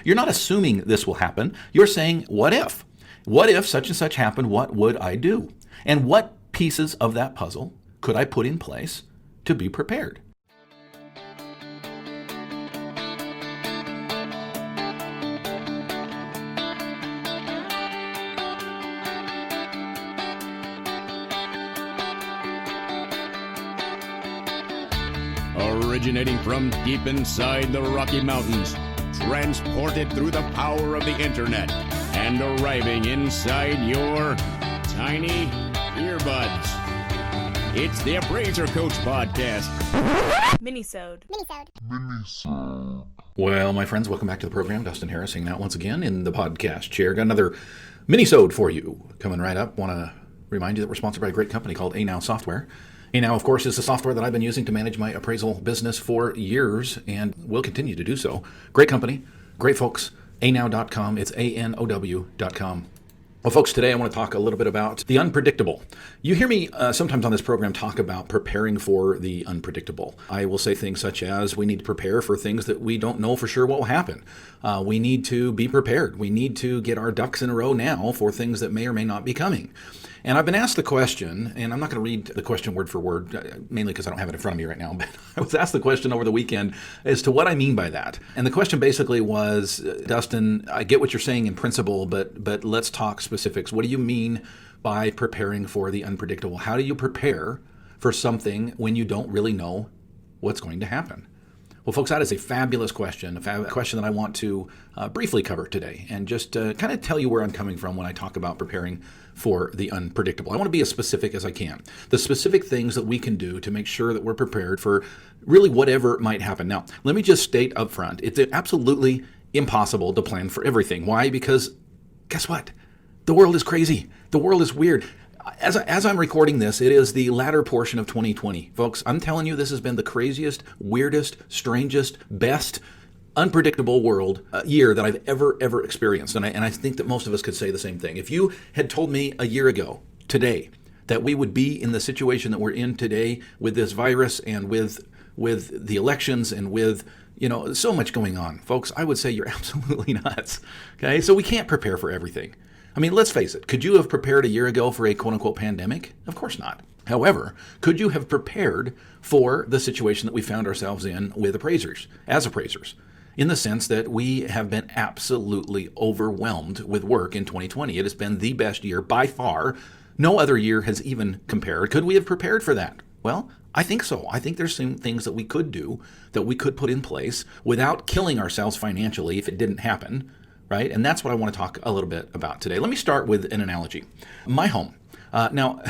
You're not assuming this will happen. You're saying, what if? What if such and such happened? What would I do? And what pieces of that puzzle could I put in place to be prepared? Originating from deep inside the Rocky Mountains, transported through the power of the internet, and arriving inside your tiny earbuds. It's the Appraiser Coach Podcast. Minisode. Well, my friends, welcome back to the program. Dustin Harris hanging out once again in the podcast chair. Got another minisode for you coming right up. Want to remind you that we're sponsored by a great company called Now Software. Now, of course, is the software that I've been using to manage my appraisal business for years and will continue to do so. Great company, great folks, anow.com. It's anow.com. Well, folks, today I want to talk a little bit about the unpredictable. You hear me sometimes on this program talk about preparing for the unpredictable. I will say things such as we need to prepare for things that we don't know for sure what will happen. We need to be prepared. We need to get our ducks in a row now for things that may or may not be coming. And I've been asked the question, and I'm not going to read the question word for word, mainly because I don't have it in front of me right now, but I was asked the question over the weekend as to what I mean by that. And the question basically was, Dustin, I get what you're saying in principle, but let's talk specifics. What do you mean by preparing for the unpredictable? How do you prepare for something when you don't really know what's going to happen? Well, folks, that is a fabulous question, a question that I want to briefly cover today and just kind of tell you where I'm coming from when I talk about preparing for the unpredictable. I want to be as specific as I can. The specific things that we can do to make sure that we're prepared for really whatever might happen. Now, let me just state up front, it's absolutely impossible to plan for everything. Why? Because guess what? The world is crazy. The world is weird. As I'm recording this, it is the latter portion of 2020. Folks, I'm telling you, this has been the craziest, weirdest, strangest, best, unpredictable year that I've ever experienced. And I think that most of us could say the same thing. If you had told me a year ago, today, that we would be in the situation that we're in today with this virus and with the elections and with so much going on, folks, I would say you're absolutely nuts. Okay, so we can't prepare for everything. I mean, let's face it. Could you have prepared a year ago for a quote-unquote pandemic? Of course not. However, could you have prepared for the situation that we found ourselves in with appraisers, as appraisers, in the sense that we have been absolutely overwhelmed with work in 2020? It has been the best year by far. No other year has even compared. Could we have prepared for that? Well, I think so. I think there's some things that we could do, that we could put in place without killing ourselves financially if it didn't happen. Right? And that's what I want to talk a little bit about today. Let me start with an analogy. My home. Now,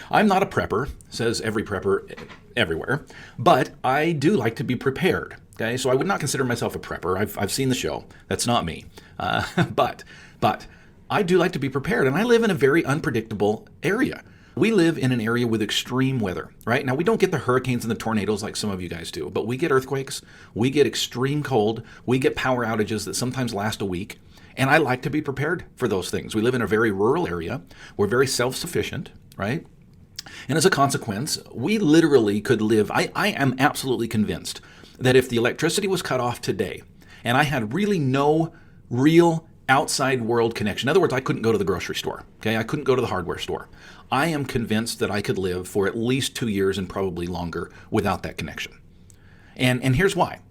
I'm not a prepper, says every prepper everywhere, but I do like to be prepared. Okay, so I would not consider myself a prepper. I've seen the show. That's not me. But I do like to be prepared, and I live in a very unpredictable area. We live in an area with extreme weather, right? Now, we don't get the hurricanes and the tornadoes like some of you guys do, but we get earthquakes, we get extreme cold, we get power outages that sometimes last a week, and I like to be prepared for those things. We live in a very rural area. We're very self-sufficient, right? And as a consequence, we literally could live. I am absolutely convinced that if the electricity was cut off today, and I had really no real outside world connection. In other words, I couldn't go to the grocery store. Okay, I couldn't go to the hardware store. I am convinced that I could live for at least 2 years and probably longer without that connection. And here's why.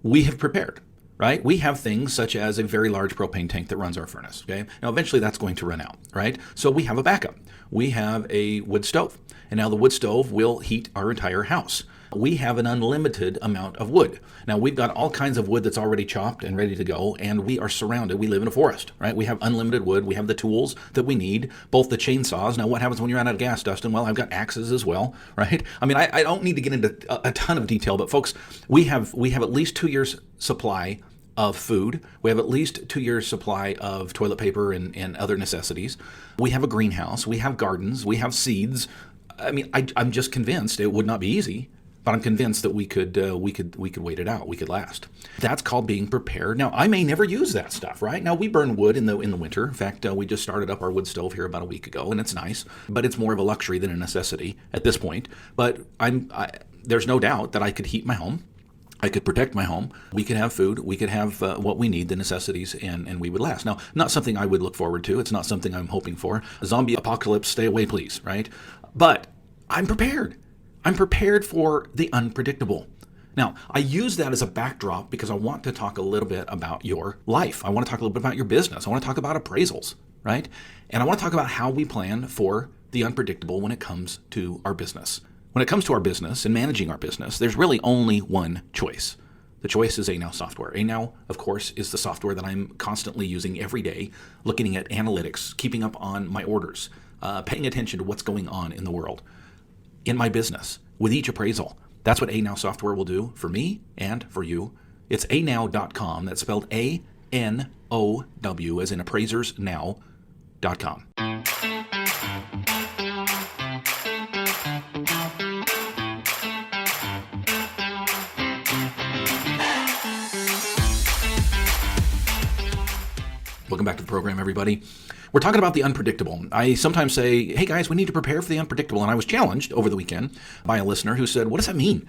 We have prepared, right? We have things such as a very large propane tank that runs our furnace. Okay, now eventually that's going to run out, right? So we have a backup. We have a wood stove, and now the wood stove will heat our entire house. We have an unlimited amount of wood. Now, we've got all kinds of wood that's already chopped and ready to go, and we are surrounded. We live in a forest, right? We have unlimited wood. We have the tools that we need, both the chainsaws. Now, what happens when you run out of gas, Dustin? Well, I've got axes as well, right? I mean, I don't need to get into a ton of detail, but folks, we have at least 2 years supply of food. We have at least 2 years supply of toilet paper and other necessities. We have a greenhouse. We have gardens. We have seeds. I mean, I'm just convinced it would not be easy, but I'm convinced that we could wait it out. We could last. That's called being prepared. Now, I may never use that stuff, right? Now, we burn wood in the winter. In fact, we just started up our wood stove here about a week ago, and it's nice, but it's more of a luxury than a necessity at this point. But there's no doubt that I could heat my home. I could protect my home. We could have food. We could have what we need, the necessities, and we would last. Now, not something I would look forward to. It's not something I'm hoping for. A zombie apocalypse, stay away, please, right? But I'm prepared. I'm prepared for the unpredictable. Now, I use that as a backdrop because I want to talk a little bit about your life. I want to talk a little bit about your business. I want to talk about appraisals, right? And I want to talk about how we plan for the unpredictable when it comes to our business. When it comes to our business and managing our business, there's really only one choice. The choice is ANow software. ANow, of course, is the software that I'm constantly using every day, looking at analytics, keeping up on my orders, paying attention to what's going on in the world, in my business, with each appraisal. That's what ANow software will do for me and for you. It's anow.com. That's spelled A-N-O-W, as in appraisersnow.com. Welcome back to the program, everybody. We're talking about the unpredictable. I sometimes say, hey guys, we need to prepare for the unpredictable. And I was challenged over the weekend by a listener who said, what does that mean?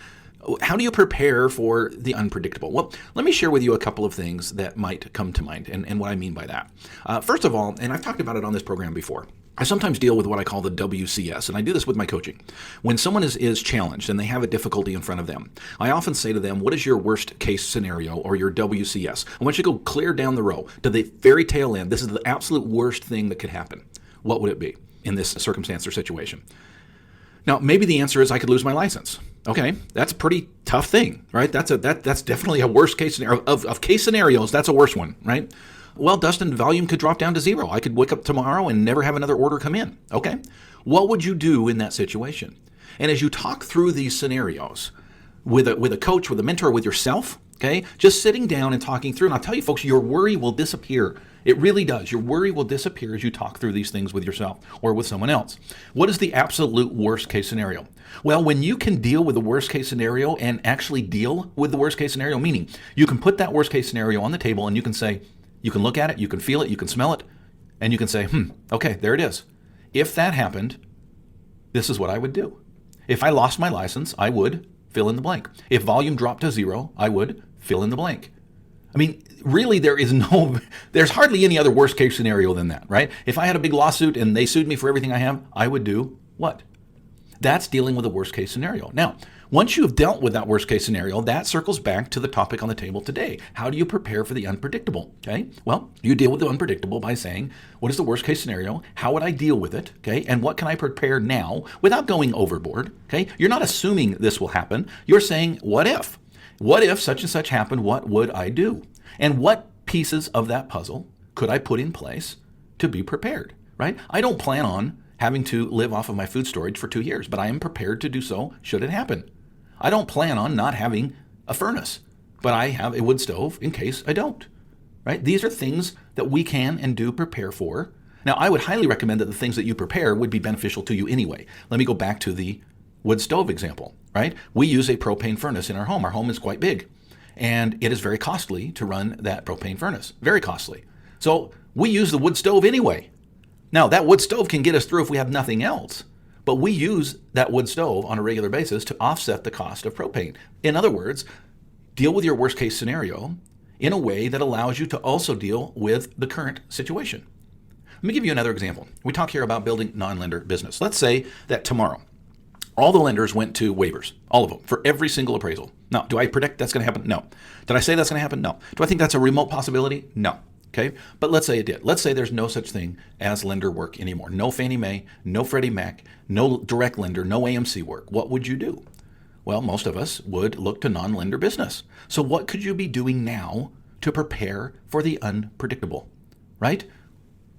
How do you prepare for the unpredictable? Well, let me share with you a couple of things that might come to mind and what I mean by that. First of all, and I've talked about it on this program before, I sometimes deal with what I call the WCS, and I do this with my coaching. When someone is challenged and they have a difficulty in front of them, I often say to them, what is your worst case scenario or your WCS? I want you to go clear down the row to the very tail end. This is the absolute worst thing that could happen. What would it be in this circumstance or situation? Now, maybe the answer is I could lose my license. Okay, that's a pretty tough thing, right? That's definitely a worst case scenario. Of case scenarios, that's a worse one, right? Well, Dustin, volume could drop down to zero. I could wake up tomorrow and never have another order come in. Okay, what would you do in that situation? And as you talk through these scenarios with a coach, with a mentor, with yourself, okay, just sitting down and talking through, and I'll tell you folks, your worry will disappear. It really does. Your worry will disappear as you talk through these things with yourself or with someone else. What is the absolute worst case scenario? Well, when you can deal with the worst case scenario and actually deal with the worst case scenario, meaning you can put that worst case scenario on the table and you can say, you can look at it, you can feel it, you can smell it, and you can say, okay, there it is. If that happened, this is what I would do. If I lost my license, I would fill in the blank. If volume dropped to zero, I would fill in the blank. I mean, really, there's hardly any other worst case scenario than that, right? If I had a big lawsuit and they sued me for everything I have, I would do what? That's dealing with a worst case scenario. Now, once you've dealt with that worst case scenario, that circles back to the topic on the table today. How do you prepare for the unpredictable? Okay. Well, you deal with the unpredictable by saying, what is the worst case scenario? How would I deal with it? Okay. And what can I prepare now without going overboard? Okay. You're not assuming this will happen. You're saying, what if? What if such and such happened? What would I do? And what pieces of that puzzle could I put in place to be prepared? Right? I don't plan on having to live off of my food storage for 2 years, but I am prepared to do so should it happen. I don't plan on not having a furnace, but I have a wood stove in case I don't, right? These are things that we can and do prepare for. Now, I would highly recommend that the things that you prepare would be beneficial to you anyway. Let me go back to the wood stove example, right? We use a propane furnace in our home. Our home is quite big, and it is very costly to run that propane furnace, very costly. So we use the wood stove anyway. Now, that wood stove can get us through if we have nothing else. But we use that wood stove on a regular basis to offset the cost of propane. In other words, deal with your worst case scenario in a way that allows you to also deal with the current situation. Let me give you another example. We talk here about building non-lender business. Let's say that tomorrow, all the lenders went to waivers, all of them, for every single appraisal. Now, do I predict that's going to happen? No. Did I say that's going to happen? No. Do I think that's a remote possibility? No. Okay, but let's say it did. Let's say there's no such thing as lender work anymore. No Fannie Mae, no Freddie Mac, no direct lender, no AMC work. What would you do? Well, most of us would look to non-lender business. So what could you be doing now to prepare for the unpredictable, right?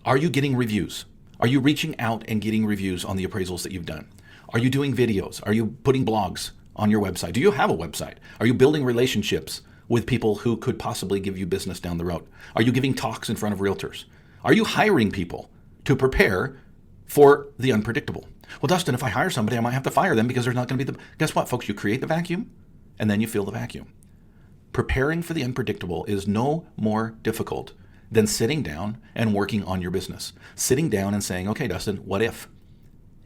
Are you getting reviews? Are you reaching out and getting reviews on the appraisals that you've done? Are you doing videos? Are you putting blogs on your website? Do you have a website? Are you building relationships with people who could possibly give you business down the road? Are you giving talks in front of realtors? Are you hiring people to prepare for the unpredictable? Well, Dustin, if I hire somebody, I might have to fire them because there's not going to be Guess what, folks? You create the vacuum and then you fill the vacuum. Preparing for the unpredictable is no more difficult than sitting down and working on your business. Sitting down and saying, okay, Dustin, what if?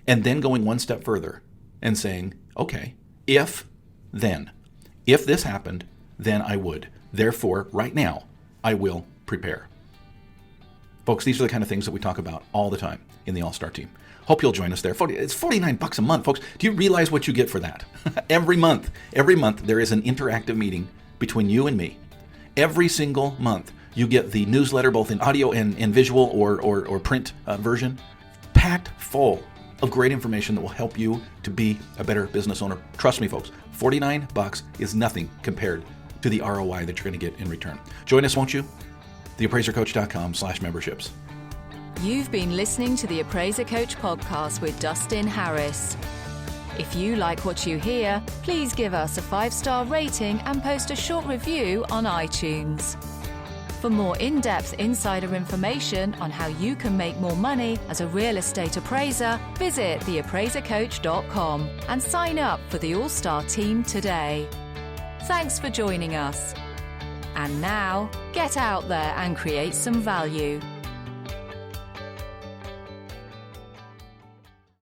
And then going one step further and saying, okay, if then, if this happened, then I would. Therefore, right now, I will prepare. Folks, these are the kind of things that we talk about all the time in the All-Star team. Hope you'll join us there. It's $49 a month, folks. Do you realize what you get for that? Every month, there is an interactive meeting between you and me. Every single month, you get the newsletter, both in audio and visual or print version, packed full of great information that will help you to be a better business owner. Trust me, folks, $49 is nothing compared to the ROI that you're going to get in return. Join us, won't you? theappraisercoach.com/memberships. You've been listening to the Appraiser Coach podcast with Dustin Harris. If you like what you hear, please give us a 5-star rating and post a short review on iTunes. For more in-depth insider information on how you can make more money as a real estate appraiser, visit theappraisercoach.com and sign up for the All-Star team today. Thanks for joining us. And now, get out there and create some value.